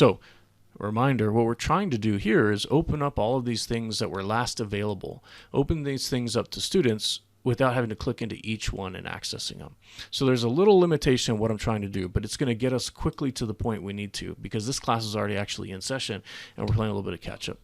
So a reminder, what we're trying to do here is open up all of these things that were last available, open these things up to students without having to click into each one and accessing them. So there's a little limitation in what I'm trying to do, but it's going to get us quickly to the point we need to, because this class is already actually in session and we're playing a little bit of catch up.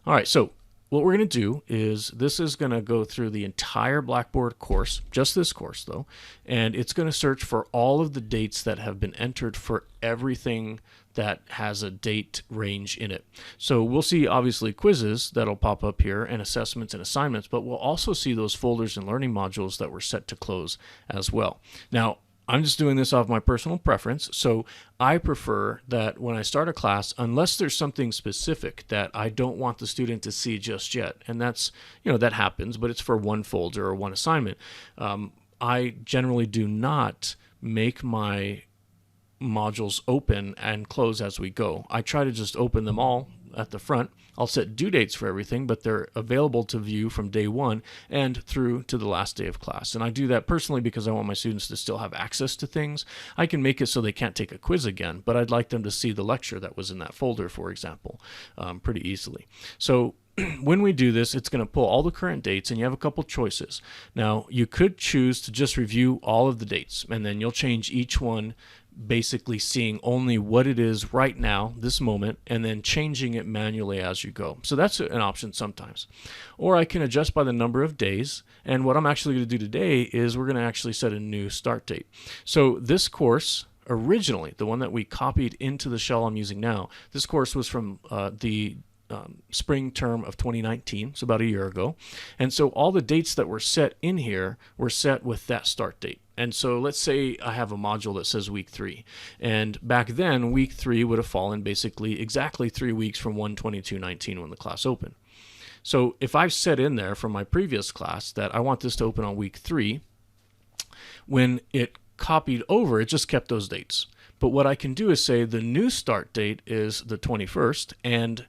All right, so what we're going to do is this is going to go through the entire Blackboard course, just this course though, and it's going to search for all of the dates that have been entered for everything that has a date range in it. So we'll see obviously quizzes that'll pop up here and assessments and assignments, but we'll also see those folders and learning modules that were set to close as well. Now, I'm just doing this off my personal preference, so I prefer that when I start a class, unless there's something specific that I don't want the student to see just yet, and that's, that happens, but it's for one folder or one assignment, I generally do not make my modules open and close as we go. I try to just open them all at the front. I'll set due dates for everything, but they're available to view from day one and through to the last day of class. And I do that personally because I want my students to still have access to things. I can make it so they can't take a quiz again, but I'd like them to see the lecture that was in that folder, for example, pretty easily. So when we do this, it's going to pull all the current dates, and you have a couple choices. Now, you could choose to just review all of the dates, and then you'll change each one, basically seeing only what it is right now, this moment, and then changing it manually as you go. So that's an option sometimes. Or I can adjust by the number of days, and what I'm actually going to do today is we're going to actually set a new start date. So this course, originally, the one that we copied into the shell I'm using now, this course was from the spring term of 2019, so about a year ago. And so all the dates that were set in here were set with that start date. And so let's say I have a module that says week 3. And back then, week 3 would have fallen basically exactly 3 weeks from 1/22/19 when the class opened. So if I've set in there from my previous class that I want this to open on week 3, when it copied over, it just kept those dates. But what I can do is say the new start date is the 21st, and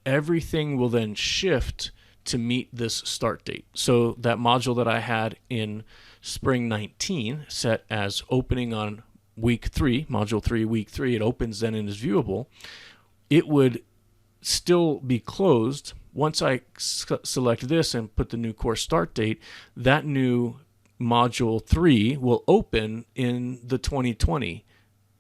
everything will then shift to meet this start date. So that module that I had in spring 19 set as opening on week 3, module 3, week 3, it opens then and is viewable, it would still be closed. Once I select this and put the new course start date, that new module 3 will open in the 2020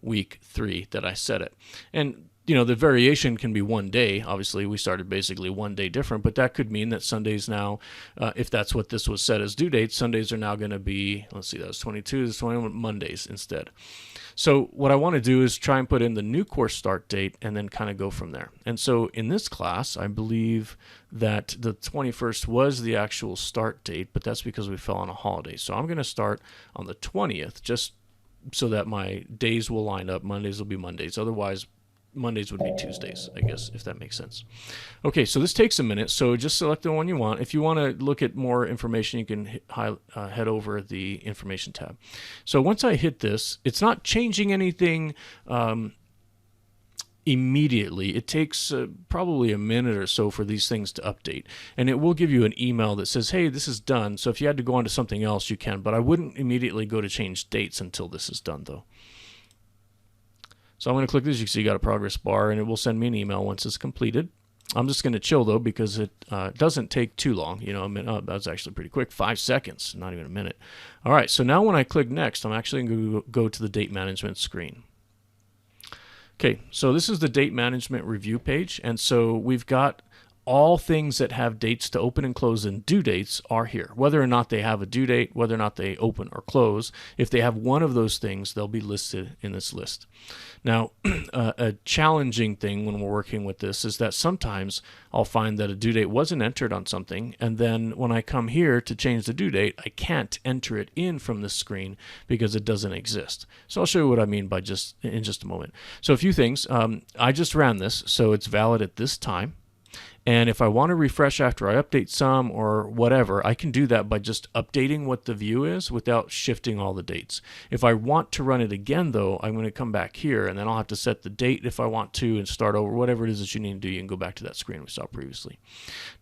week 3 that I set it. And the variation can be one day. Obviously, we started basically one day different, but that could mean that Sundays now, if that's what this was set as due date, Sundays are now going to be, let's see, that was 22, that's 21, Mondays instead. So what I want to do is try and put in the new course start date and then kind of go from there. And so in this class, I believe that the 21st was the actual start date, but that's because we fell on a holiday. So I'm going to start on the 20th just so that my days will line up. Mondays will be Mondays. Otherwise, Mondays would be Tuesdays, I guess, if that makes sense. Okay, so this takes a minute, so just select the one you want. If you want to look at more information, you can head over the information tab. So once I hit this, it's not changing anything immediately. It takes probably a minute or so for these things to update, and it will give you an email that says, hey, this is done. So if you had to go on to something else, you can, but I wouldn't immediately go to change dates until this is done, though. So I'm going to click this. You can see you got a progress bar, and it will send me an email once it's completed. I'm just going to chill, though, because it doesn't take too long. A minute, oh, that was actually pretty quick, 5 seconds, not even a minute. All right, so now when I click next, I'm actually going to go to the date management screen. Okay, so this is the date management review page, and so we've got all things that have dates to open and close and due dates are here. Whether or not they have a due date, whether or not they open or close, if they have one of those things, they'll be listed in this list. Now, a challenging thing when we're working with this is that sometimes I'll find that a due date wasn't entered on something, and then when I come here to change the due date, I can't enter it in from this screen because it doesn't exist. So I'll show you what I mean by in just a moment. So a few things. I just ran this, so it's valid at this time. And if I want to refresh after I update some or whatever, I can do that by just updating what the view is without shifting all the dates. If I want to run it again, though, I'm going to come back here, and then I'll have to set the date if I want to and start over. Whatever it is that you need to do, you can go back to that screen we saw previously.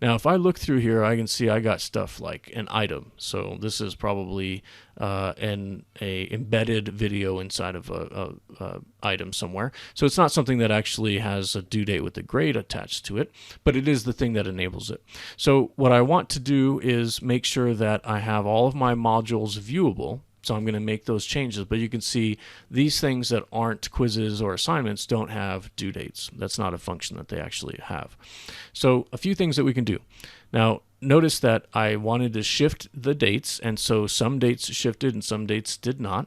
Now, if I look through here, I can see I got stuff like an item. So this is probably and a embedded video inside of a item somewhere. So it's not something that actually has a due date with a grade attached to it, but it is the thing that enables it. So what I want to do is make sure that I have all of my modules viewable. So I'm going to make those changes, but you can see these things that aren't quizzes or assignments don't have due dates. That's not a function that they actually have. So a few things that we can do. Now, notice that I wanted to shift the dates, and so some dates shifted and some dates did not.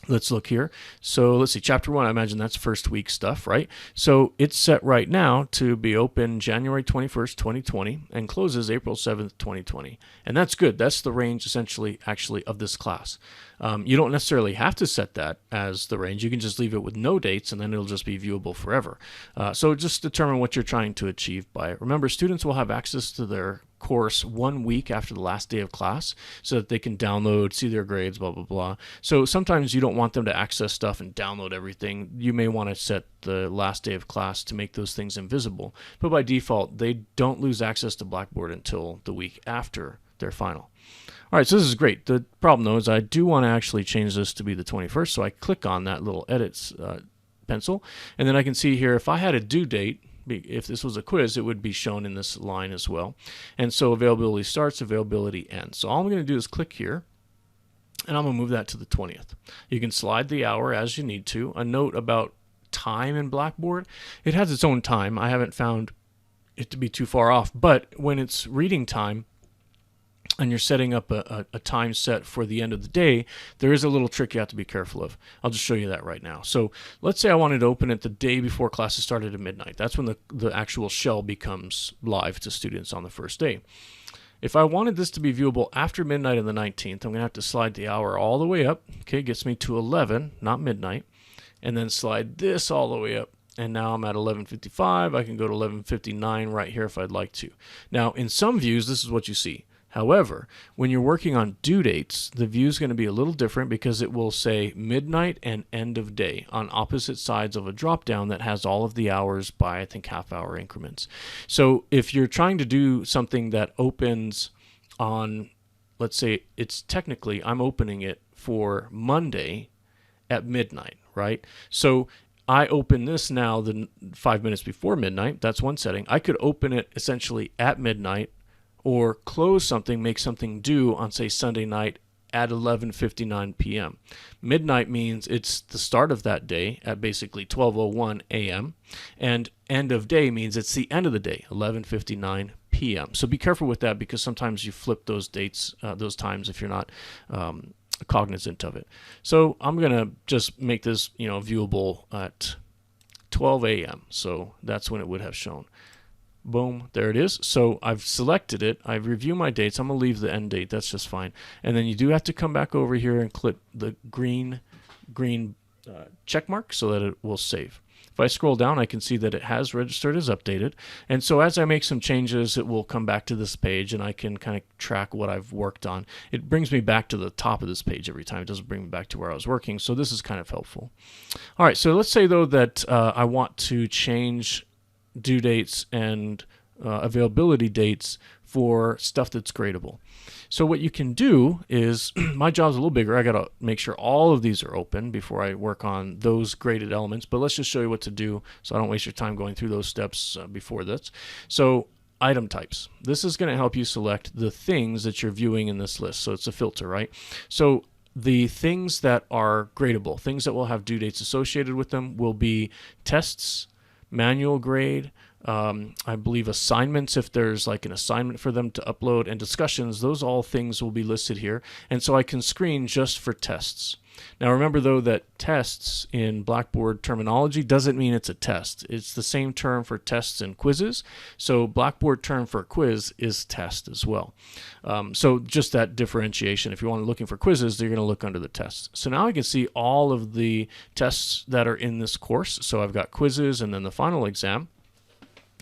Let's look here. So let's see, chapter 1, I imagine that's first week stuff, right? So it's set right now to be open January 21st, 2020 and closes April 7th, 2020. And that's good. That's the range essentially actually of this class. You don't necessarily have to set that as the range. You can just leave it with no dates and then it'll just be viewable forever. So just determine what you're trying to achieve by it. Remember, students will have access to their course 1 week after the last day of class so that they can download, see their grades, blah, blah, blah. So sometimes you don't want them to access stuff and download everything. You may want to set the last day of class to make those things invisible. But by default, they don't lose access to Blackboard until the week after their final. All right, so this is great. The problem, though, is I do want to actually change this to be the 21st. So I click on that little edit pencil, and then I can see here if I had a due date, if this was a quiz, it would be shown in this line as well. And so availability starts, availability ends. So all I'm going to do is click here, and I'm going to move that to the 20th. You can slide the hour as you need to. A note about time in Blackboard, it has its own time. I haven't found it to be too far off, but when it's reading time, and you're setting up a time set for the end of the day, there is a little trick you have to be careful of. I'll just show you that right now. So let's say I wanted to open it the day before classes started at midnight. That's when the actual shell becomes live to students on the first day. If I wanted this to be viewable after midnight on the 19th, I'm going to have to slide the hour all the way up. Okay, gets me to 11, not midnight. And then slide this all the way up. And now I'm at 11:55. I can go to 11:59 right here if I'd like to. Now, in some views, this is what you see. However, when you're working on due dates, the view is going to be a little different because it will say midnight and end of day on opposite sides of a drop-down that has all of the hours by, I think, half-hour increments. So if you're trying to do something that opens on, let's say it's technically, I'm opening it for Monday at midnight, right? So I open this now 5 minutes before midnight. That's one setting. I could open it essentially at midnight, or close something, make something due on, say, Sunday night at 11:59 p.m. Midnight means it's the start of that day at basically 12:01 a.m. And end of day means it's the end of the day, 11:59 p.m. So be careful with that because sometimes you flip those dates, those times if you're not cognizant of it. So I'm going to just make this, viewable at 12 a.m. So that's when it would have shown. Boom, there it is. So I've selected it. I've reviewed my dates. I'm going to leave the end date. That's just fine. And then you do have to come back over here and click the green check mark so that it will save. If I scroll down, I can see that it has registered as updated. And so as I make some changes, it will come back to this page and I can kind of track what I've worked on. It brings me back to the top of this page every time. It doesn't bring me back to where I was working. So this is kind of helpful. All right, so let's say, though, that I want to change due dates and availability dates for stuff that's gradable. So what you can do is, my job's a little bigger. I got to make sure all of these are open before I work on those graded elements. But let's just show you what to do so I don't waste your time going through those steps before this. So item types. This is going to help you select the things that you're viewing in this list. So it's a filter, right? So the things that are gradable, things that will have due dates associated with them, will be tests, manual grade, I believe assignments if there's like an assignment for them to upload, and discussions. Those all things will be listed here. And so I can screen just for tests. Now remember, though, that tests in Blackboard terminology doesn't mean it's a test. It's the same term for tests and quizzes. So Blackboard term for quiz is test as well. So just that differentiation. If you want to looking for quizzes, you're going to look under the tests. So now I can see all of the tests that are in this course. So I've got quizzes and then the final exam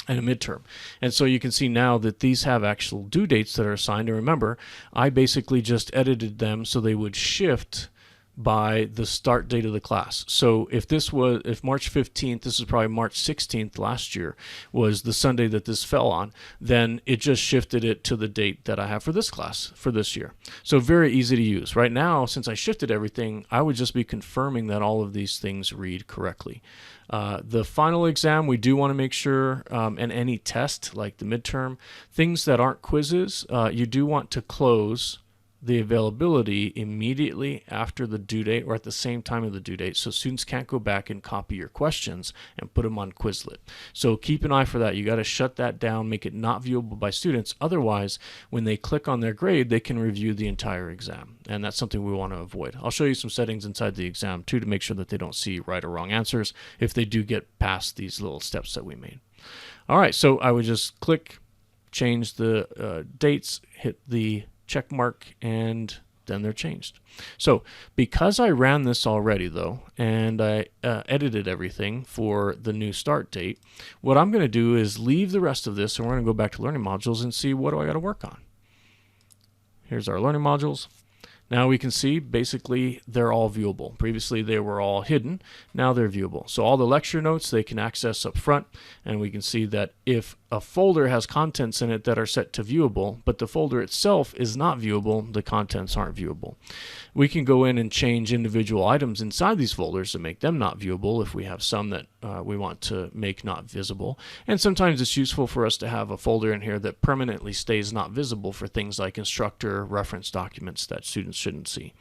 and a midterm. And so you can see now that these have actual due dates that are assigned. And remember, I basically just edited them so they would shift by the start date of the class. So if March 15th, this is probably March 16th last year, was the Sunday that this fell on, then it just shifted it to the date that I have for this class for this year. So very easy to use. Right now, since I shifted everything, I would just be confirming that all of these things read correctly. The final exam, we do want to make sure, and any test like the midterm, things that aren't quizzes, you do want to close the availability immediately after the due date or at the same time of the due date, so students can't go back and copy your questions and put them on Quizlet. So keep an eye for that. You got to shut that down, make it not viewable by students. Otherwise, when they click on their grade, they can review the entire exam, and that's something we want to avoid. I'll show you some settings inside the exam too to make sure that they don't see right or wrong answers if they do get past these little steps that we made. All right, so I would just click, change the dates, hit the check mark, and then they're changed. So because I ran this already though, and I edited everything for the new start date, what I'm going to do is leave the rest of this, and we're going to go back to learning modules and see what do I got to work on. Here's our learning modules. Now we can see basically they're all viewable. Previously they were all hidden. Now they're viewable. So all the lecture notes they can access up front, and we can see that if a folder has contents in it that are set to viewable, but the folder itself is not viewable, the contents aren't viewable. We can go in and change individual items inside these folders to make them not viewable if we have some that we want to make not visible. And sometimes it's useful for us to have a folder in here that permanently stays not visible for things like instructor reference documents that students shouldn't see.